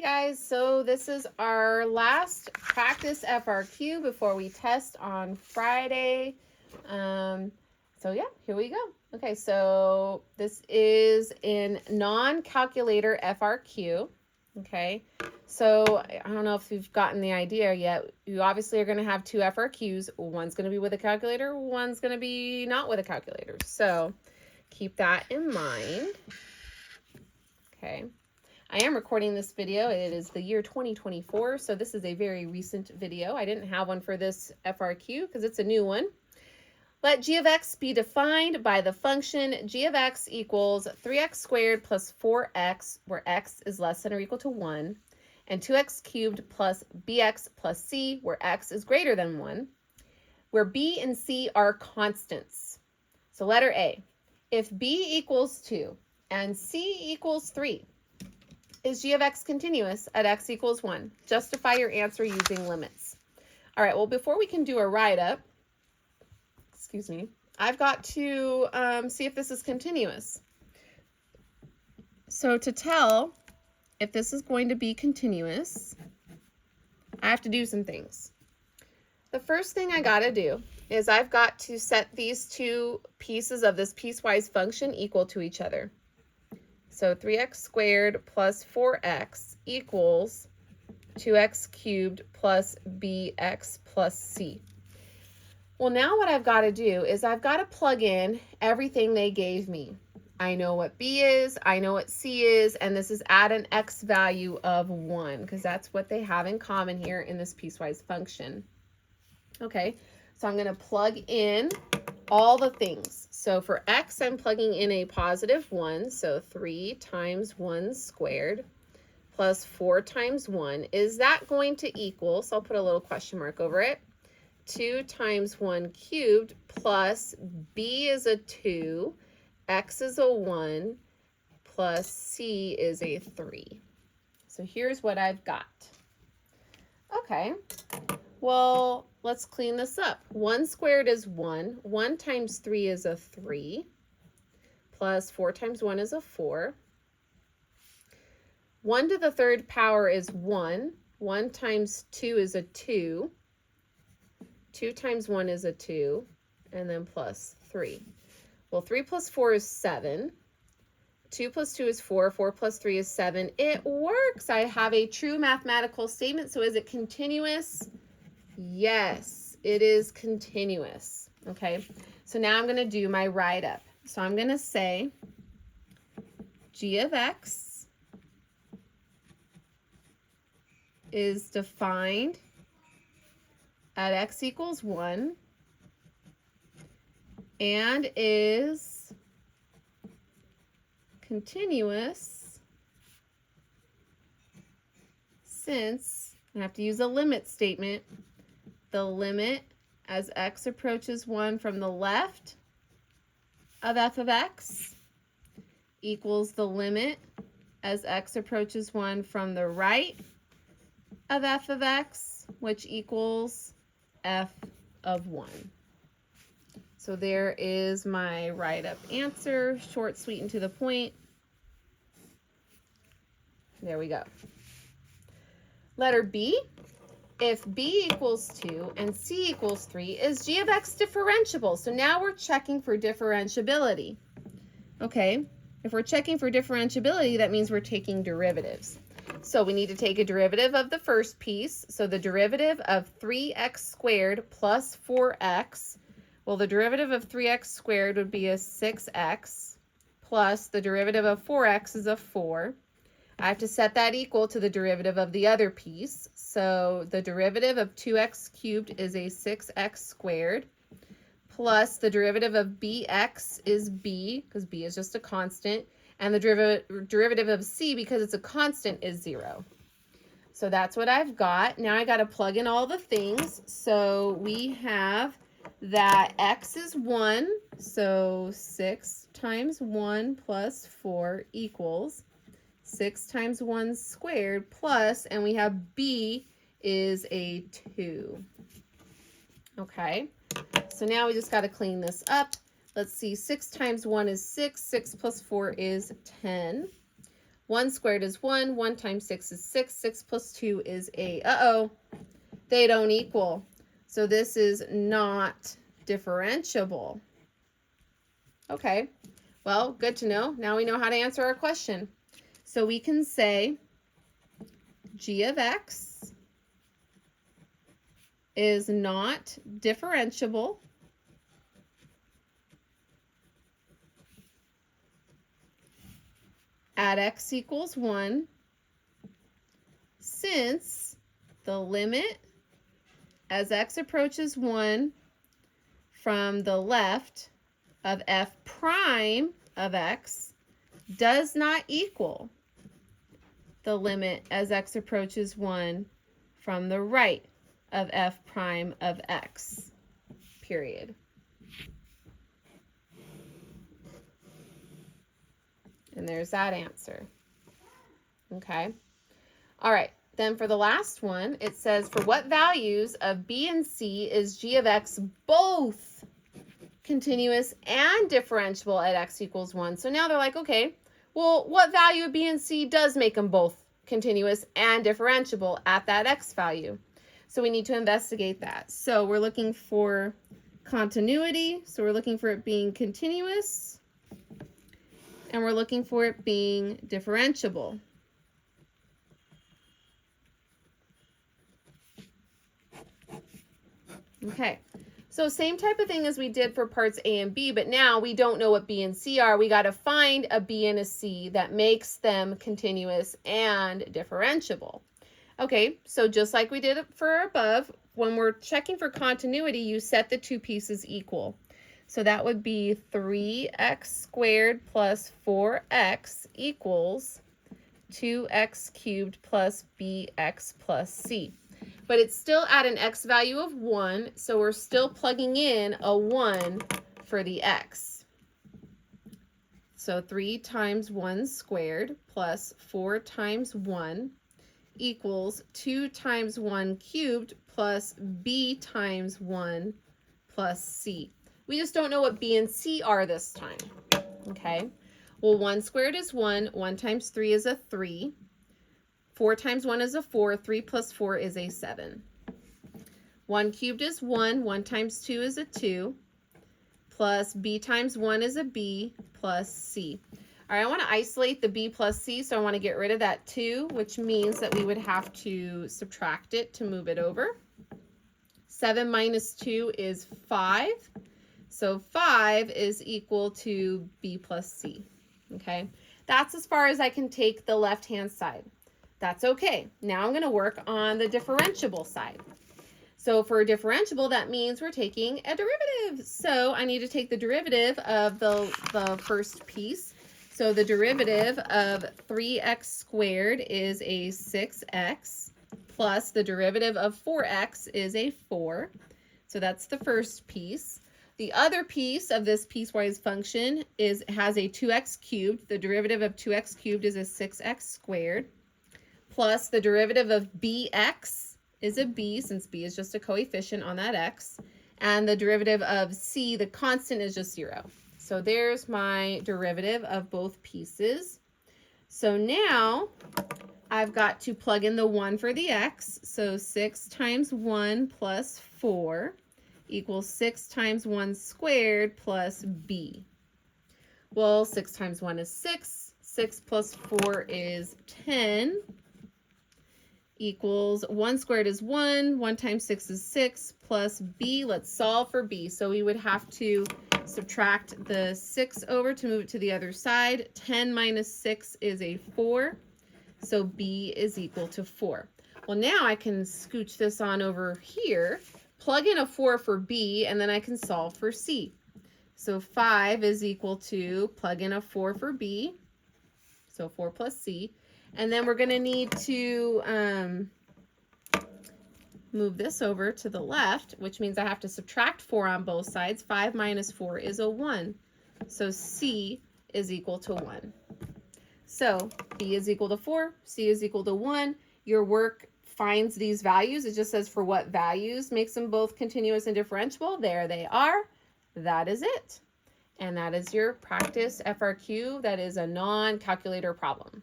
guys, so this is our last practice FRQ before we test on Friday. So yeah, here we go. Okay, so this is in non-calculator FRQ. Okay, so I don't know if you've gotten the idea yet. You obviously are going to have two FRQs. One's going to be with a calculator, one's going to be not with a calculator. So keep that in mind. Okay. I am recording this video. It is the year 2024, so this is a very recent video. I didn't have one for this FRQ because it's a new one. Let g of x be defined by the function g of x equals 3x squared plus 4x, where x is less than or equal to 1, and 2x cubed plus bx plus c, where x is greater than 1, where b and c are constants. So letter A, if b equals 2 and c equals 3, is g of x continuous at x equals 1? Justify your answer using limits. All right, well, before we can do a write-up, I've got to see if this is continuous. So to tell if this is going to be continuous, I have to do some things. The first thing I got to do is I've got to set these two pieces of this piecewise function equal to each other. So 3x squared plus 4x equals 2x cubed plus bx plus c. Well, now what I've got to do is I've got to plug in everything they gave me. I know what b is, I know what c is, and this is at an x value of 1, because that's what they have in common here in this piecewise function. Okay, so I'm going to plug in all the things. So for x, I'm plugging in a positive 1, so 3 times 1 squared plus 4 times 1. Is that going to equal, so I'll put a little question mark over it, 2 times 1 cubed plus b is a 2, x is a 1, plus c is a 3. So here's what I've got. Okay, well, let's clean this up. 1 squared is 1. 1 times 3 is a 3. Plus 4 times 1 is a 4. 1 to the third power is 1. 1 times 2 is a 2. 2 times 1 is a 2. And then plus 3. Well, 3 plus 4 is 7. 2 plus 2 is 4. 4 plus 3 is 7. It works. I have a true mathematical statement. So is it continuous? Yes, it is continuous. Okay, so now I'm going to do my write-up. So I'm going to say g of x is defined at x equals 1 and is continuous since I have to use a limit statement. The limit as x approaches 1 from the left of f of x equals the limit as x approaches 1 from the right of f of x, which equals f of 1. So there is my write-up answer, short, sweet, and to the point. There we go. Letter B. If b equals 2 and c equals 3, is g of x differentiable? So now we're checking for differentiability. Okay, if we're checking for differentiability, that means we're taking derivatives. So we need to take a derivative of the first piece. So the derivative of 3x squared plus 4x, well, the derivative of 3x squared would be a 6x, plus the derivative of 4x is a 4. I have to set that equal to the derivative of the other piece. So the derivative of 2x cubed is a 6x squared, plus the derivative of bx is b, because b is just a constant, and the derivative of c, because it's a constant, is 0. So that's what I've got. Now I got to plug in all the things. So we have that x is 1, so 6 times 1 plus 4 equals 6 times 1 squared plus, and we have b is a 2. Okay, so now we just got to clean this up. Let's see, 6 times 1 is 6. 6 plus 4 is 10. 1 squared is 1. 1 times 6 is 6. 6 plus 2 is 8. Uh-oh. They don't equal. So this is not differentiable. Okay. Well, good to know. Now we know how to answer our question. So we can say g of x is not differentiable at x equals 1 since the limit as x approaches 1 from the left of f prime of x does not equal the limit as x approaches 1 from the right of f prime of x, period. And there's that answer. Okay. All right. Then for the last one, it says, for what values of b and c is g of x both continuous and differentiable at x equals 1? So now they're like, okay, well, what value of b and c does make them both continuous and differentiable at that x value? So we need to investigate that. So we're looking for continuity. So we're looking for it being continuous. And we're looking for it being differentiable. Okay, so same type of thing as we did for parts A and B, but now we don't know what B and C are. We got to find a B and a C that makes them continuous and differentiable. Okay, so just like we did for above, when we're checking for continuity, you set the two pieces equal. So that would be 3x squared plus 4x equals 2x cubed plus bx plus c. But it's still at an x value of 1, so we're still plugging in a 1 for the x. So 3 times 1 squared plus 4 times 1 equals 2 times 1 cubed plus b times 1 plus c. We just don't know what b and c are this time. Okay, well, 1 squared is 1. 1 times 3 is a 3. 4 times 1 is a 4. 3 plus 4 is a 7. 1 cubed is 1. 1 times 2 is a 2. Plus b times 1 is a b plus c. All right, I want to isolate the b plus c, so I want to get rid of that 2, which means that we would have to subtract it to move it over. 7 minus 2 is 5. So 5 is equal to b plus c. Okay, that's as far as I can take the left-hand side. That's okay. Now I'm going to work on the differentiable side. So for a differentiable, that means we're taking a derivative. So I need to take the derivative of the first piece. So the derivative of 3x squared is a 6x plus the derivative of 4x is a 4. So that's the first piece. The other piece of this piecewise function has a 2x cubed. The derivative of 2x cubed is a 6x squared. Plus the derivative of bx is a b, since b is just a coefficient on that x. And the derivative of c, the constant, is just 0. So there's my derivative of both pieces. So now I've got to plug in the 1 for the x. So 6 times 1 plus 4 equals 6 times 1 squared plus b. Well, 6 times 1 is 6. 6 plus 4 is 10. Equals 1 squared is 1. 1 times 6 is 6 plus b. Let's solve for b. So we would have to subtract the 6 over to move it to the other side. 10 minus 6 is a 4. So b is equal to 4. Well, now I can scooch this on over here, plug in a 4 for b, and then I can solve for c. So 5 is equal to, plug in a 4 for b, so 4 plus c. And then we're going to need to move this over to the left, which means I have to subtract 4 on both sides. 5 minus 4 is a 1. So c is equal to 1. So b is equal to 4, c is equal to 1. Your work finds these values. It just says for what values makes them both continuous and differentiable. There they are. That is it. And that is your practice FRQ. That is a non-calculator problem.